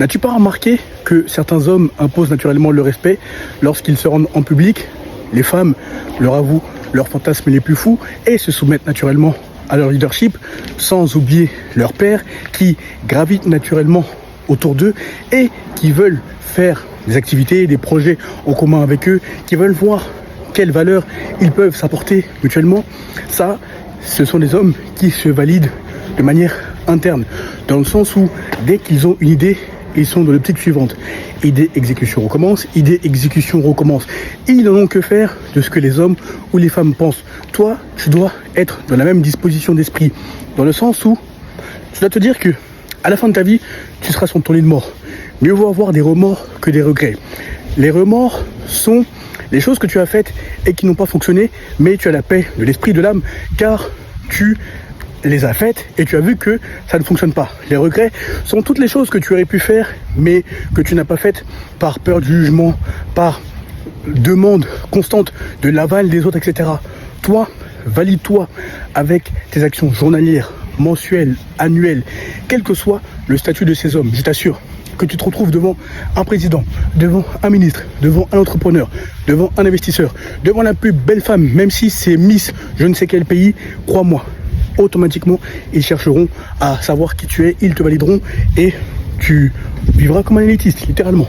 N'as-tu pas remarqué que certains hommes imposent naturellement le respect lorsqu'ils se rendent en public? Les femmes leur avouent leurs fantasmes les plus fous et se soumettent naturellement à leur leadership, sans oublier leurs pères qui gravitent naturellement autour d'eux et qui veulent faire des activités, des projets en commun avec eux, qui veulent voir quelles valeurs ils peuvent s'apporter mutuellement. Ça, ce sont des hommes qui se valident de manière interne, dans le sens où dès qu'ils ont une idée, ils sont dans l'optique suivante. Idée, exécution recommence, idée, exécution recommence. Ils n'en ont que faire de ce que les hommes ou les femmes pensent. Toi, tu dois être dans la même disposition d'esprit, dans le sens où tu dois te dire que à la fin de ta vie, tu seras sur ton lit de mort. Mieux vaut avoir des remords que des regrets. Les remords sont les choses que tu as faites et qui n'ont pas fonctionné, mais tu as la paix de l'esprit, de l'âme, car tu les as faites et tu as vu que ça ne fonctionne pas. Les regrets sont toutes les choses que tu aurais pu faire, mais que tu n'as pas faites par peur du jugement, par demande constante de l'aval des autres, etc. Toi, valide-toi avec tes actions journalières, mensuelles, annuelles, quel que soit le statut de ces hommes. Je t'assure que tu te retrouves devant un président, devant un ministre, devant un entrepreneur, devant un investisseur, devant la plus belle femme, même si c'est Miss je ne sais quel pays, crois-moi, automatiquement, ils chercheront à savoir qui tu es, ils te valideront et tu vivras comme un élitiste, littéralement.